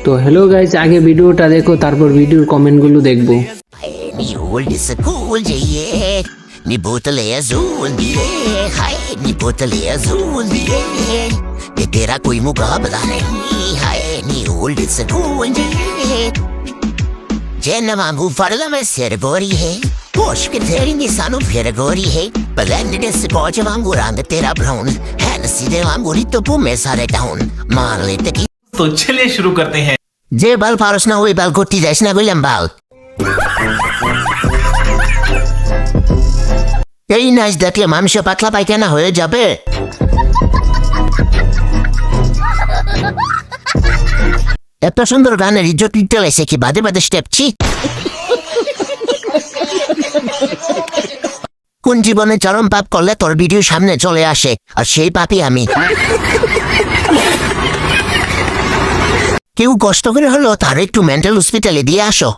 তো hello guys, আগে ভিডিওটা দেখো, তারপর ভিডিওর কমেন্টগুলো দেখবো। Ni old school diet, ni bottle azul diet, हाय ni bottle azul diet, ये तेरा कोई मुकाबला नहीं, हाय ni old school diet. Jenna mu farla me servori hai, posh ke teri ni sanu fergori hai, blended se poche vangurande tera brown, Hennessy de vangurito pume sare down, maan lete ki. तो चलिए शुरू करते हैं। যে বাল পারস না ওই বাল করতে যাস না বললাম বাল। এই নাচ দেখলে মানুষ পাতলা পায়খানা হয়ে যাবে। এত সুন্দর গানের ইজ্জত নিতে লাগছে কি বাদে বাদে স্টেপছি। কোন জীবনে চরম পাপ করলে তোর ভিডিও সামনে চলে আসে, আর সেই পাপই আমি। কেউ কষ্ট করে হলো তার একটু মেন্টাল হসপিটালে দিয়ে আসো।